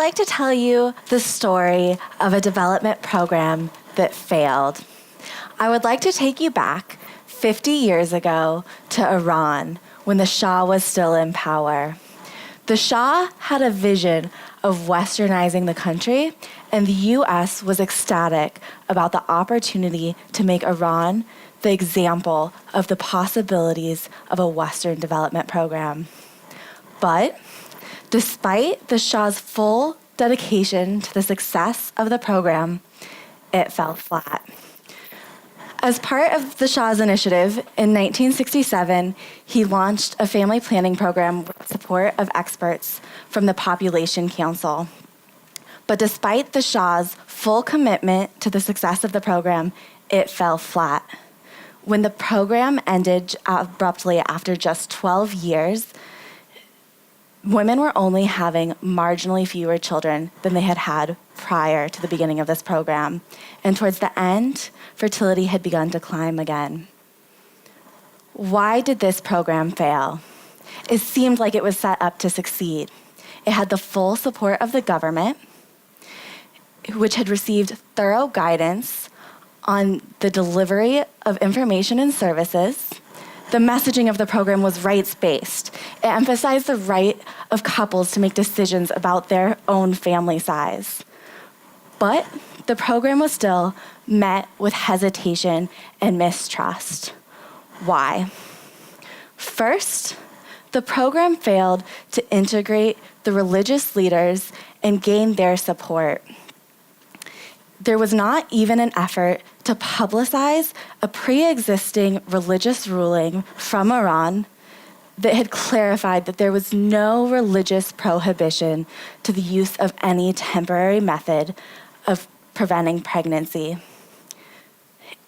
like to tell you the story of a development program that failed. I would like to take you back 50 years ago to Iran, when the Shah was still in power. The Shah had a vision of westernizing the country, and the U.S. was ecstatic about the opportunity to make Iran the example of the possibilities of a Western development program. But despite the Shah's full dedication to the success of the program, it fell flat. As part of the Shah's initiative, in 1967, he launched a family planning program with support of experts from the Population Council. But despite the Shah's full commitment to the success of the program, it fell flat. When the program ended abruptly after just 12 years, women were only having marginally fewer children than they had had prior to the beginning of this program. And towards the end, fertility had begun to climb again. Why did this program fail? It seemed like it was set up to succeed. It had the full support of the government, which had received thorough guidance on the delivery of information and services. The messaging of the program was rights-based. It emphasized the right of couples to make decisions about their own family size. But the program was still met with hesitation and mistrust. Why? First, the program failed to integrate the religious leaders and gain their support. There was not even an effort to publicize a pre-existing religious ruling from Iran that had clarified that there was no religious prohibition to the use of any temporary method of preventing pregnancy.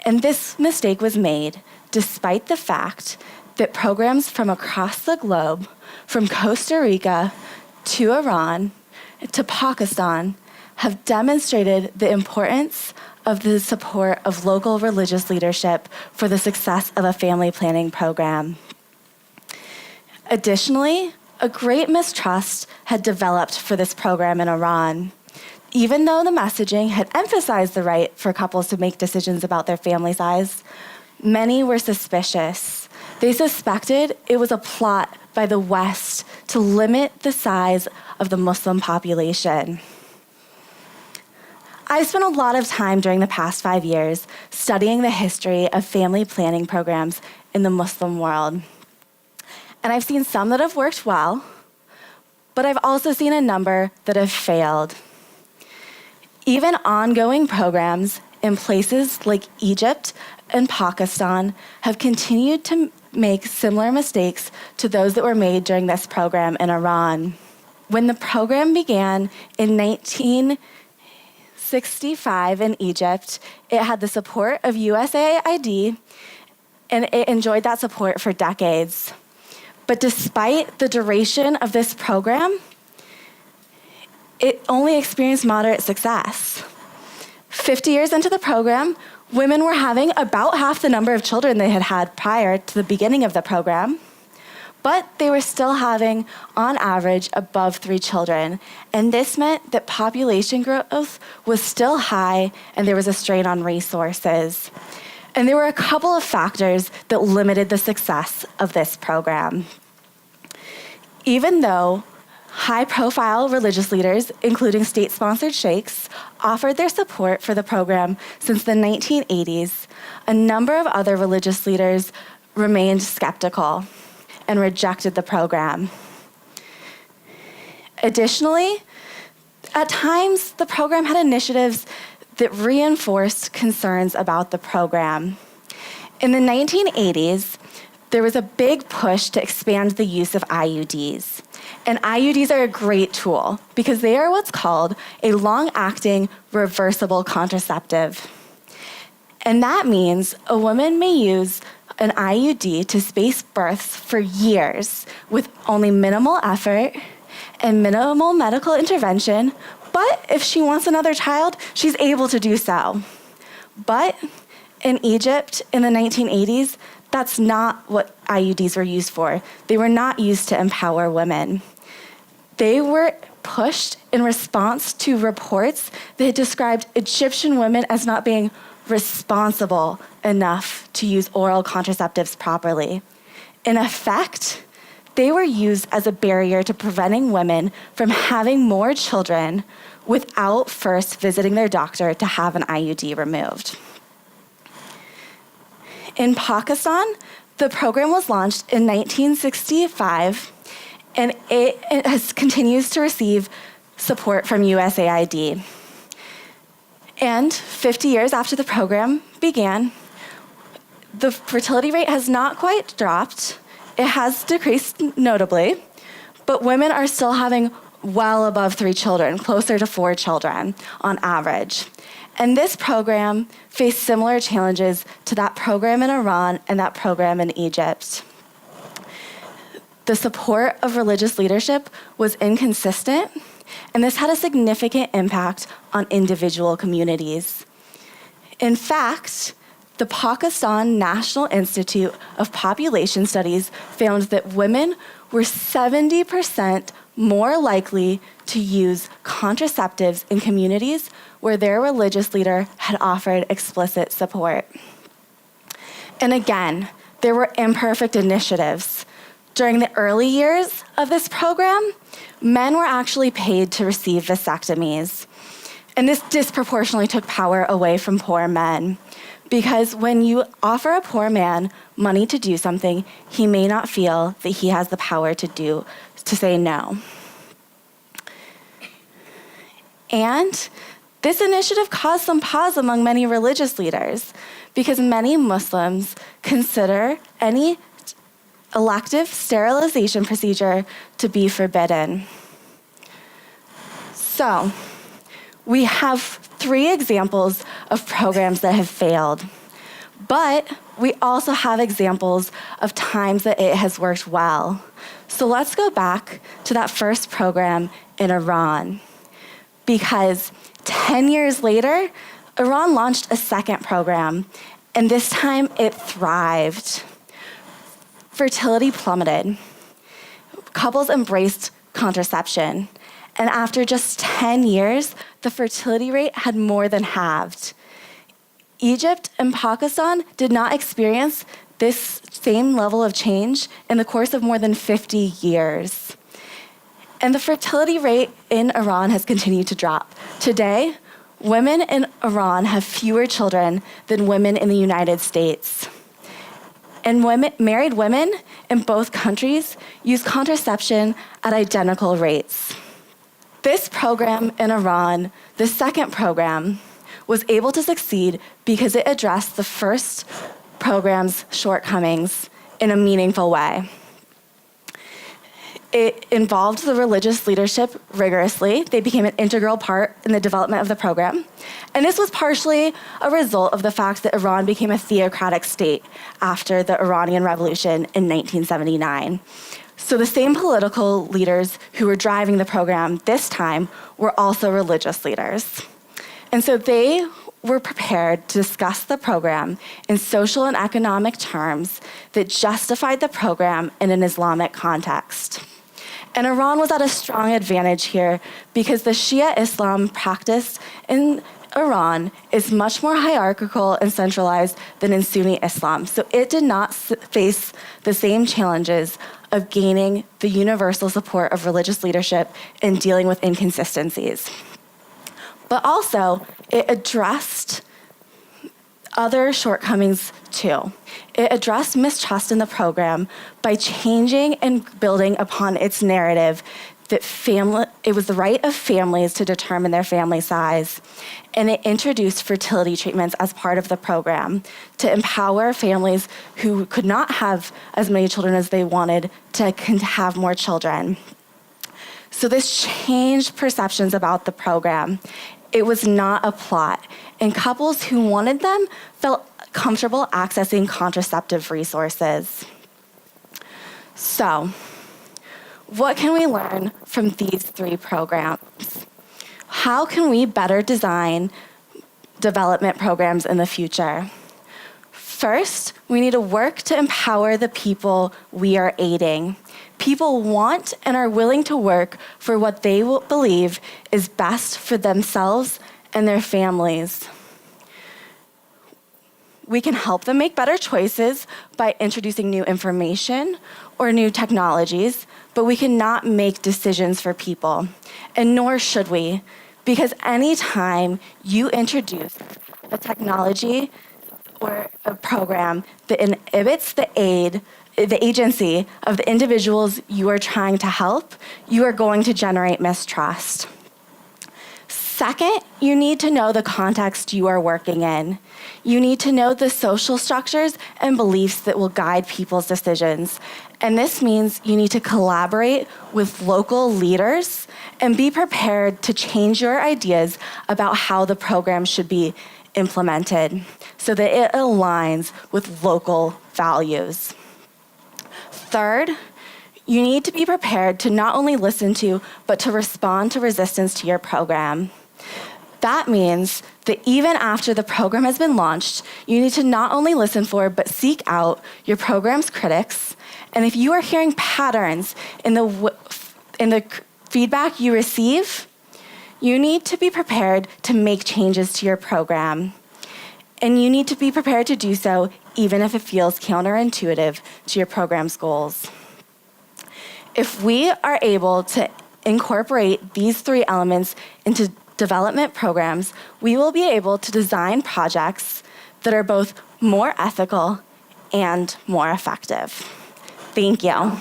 And this mistake was made despite the fact that programs from across the globe, from Costa Rica to Iran to Pakistan, have demonstrated the importance of the support of local religious leadership for the success of a family planning program. Additionally, a great mistrust had developed for this program in Iran. Even though the messaging had emphasized the right for couples to make decisions about their family size, many were suspicious. They suspected it was a plot by the West to limit the size of the Muslim population. I've spent a lot of time during the past 5 years studying the history of family planning programs in the Muslim world. And I've seen some that have worked well, but I've also seen a number that have failed. Even ongoing programs in places like Egypt and Pakistan have continued to make similar mistakes to those that were made during this program in Iran. When the program began in 1965 in Egypt, it had the support of USAID, and it enjoyed that support for decades. But despite the duration of this program, it only experienced moderate success. 50 years into the program, women were having about half the number of children they had had prior to the beginning of the program, but they were still having, on average, above 3 children. And this meant that population growth was still high and there was a strain on resources. And there were a couple of factors that limited the success of this program. Even though high-profile religious leaders, including state-sponsored sheikhs, offered their support for the program since the 1980s, a number of other religious leaders remained skeptical and rejected the program. Additionally, at times, the program had initiatives that reinforced concerns about the program. In the 1980s, there was a big push to expand the use of IUDs. And IUDs are a great tool because they are what's called a long-acting reversible contraceptive. And that means a woman may use an IUD to space births for years with only minimal effort and minimal medical intervention, but if she wants another child, she's able to do so. But in Egypt in the 1980s, that's not what IUDs were used for. They were not used to empower women. They were pushed in response to reports that had described Egyptian women as not being responsible enough to use oral contraceptives properly. In effect, they were used as a barrier to preventing women from having more children without first visiting their doctor to have an IUD removed. In Pakistan, the program was launched in 1965, and it continues to receive support from USAID. And 50 years after the program began, the fertility rate has not quite dropped. It has decreased notably, but women are still having well above 3 children, closer to 4 children on average. And this program faced similar challenges to that program in Iran and that program in Egypt. The support of religious leadership was inconsistent, and this had a significant impact on individual communities. In fact, the Pakistan National Institute of Population Studies found that women were 70% more likely to use contraceptives in communities where their religious leader had offered explicit support. And again, there were imperfect initiatives. During the early years of this program, men were actually paid to receive vasectomies. And this disproportionately took power away from poor men. Because when you offer a poor man money to do something, he may not feel that he has the power to say no. And this initiative caused some pause among many religious leaders, because many Muslims consider any elective sterilization procedure to be forbidden. So, we have 3 examples of programs that have failed, but we also have examples of times that it has worked well. So let's go back to that first program in Iran, because 10 years later, Iran launched a second program, and this time it thrived. Fertility plummeted. Couples embraced contraception. And after just 10 years, the fertility rate had more than halved. Egypt and Pakistan did not experience this same level of change in the course of more than 50 years. And the fertility rate in Iran has continued to drop. Today, women in Iran have fewer children than women in the United States. And married women in both countries use contraception at identical rates. This program in Iran, the second program, was able to succeed because it addressed the first program's shortcomings in a meaningful way. It involved the religious leadership rigorously. They became an integral part in the development of the program. And this was partially a result of the fact that Iran became a theocratic state after the Iranian Revolution in 1979. So the same political leaders who were driving the program this time were also religious leaders. And so they were prepared to discuss the program in social and economic terms that justified the program in an Islamic context. And Iran was at a strong advantage here because the Shia Islam practiced in Iran is much more hierarchical and centralized than in Sunni Islam. So it did not face the same challenges of gaining the universal support of religious leadership and dealing with inconsistencies. But also, it addressed other shortcomings too. It addressed mistrust in the program by changing and building upon its narrative that it was the right of families to determine their family size. And it introduced fertility treatments as part of the program to empower families who could not have as many children as they wanted to have more children. So this changed perceptions about the program. It was not a plot, and couples who wanted them felt comfortable accessing contraceptive resources. So, what can we learn from these 3 programs? How can we better design development programs in the future? First, we need to work to empower the people we are aiding. People want and are willing to work for what they believe is best for themselves and their families. We can help them make better choices by introducing new information or new technologies, but we cannot make decisions for people, and nor should we, because anytime you introduce a technology or a program that inhibits the agency of the individuals you are trying to help, you are going to generate mistrust. Second, you need to know the context you are working in. You need to know the social structures and beliefs that will guide people's decisions. And this means you need to collaborate with local leaders and be prepared to change your ideas about how the program should be implemented so that it aligns with local values. Third, you need to be prepared to not only listen to, but to respond to resistance to your program. That means that even after the program has been launched, you need to not only listen for, but seek out your program's critics. And if you are hearing patterns in the feedback you receive, you need to be prepared to make changes to your program. And you need to be prepared to do so even if it feels counterintuitive to your program's goals. If we are able to incorporate these three elements into development programs, we will be able to design projects that are both more ethical and more effective. Thank you.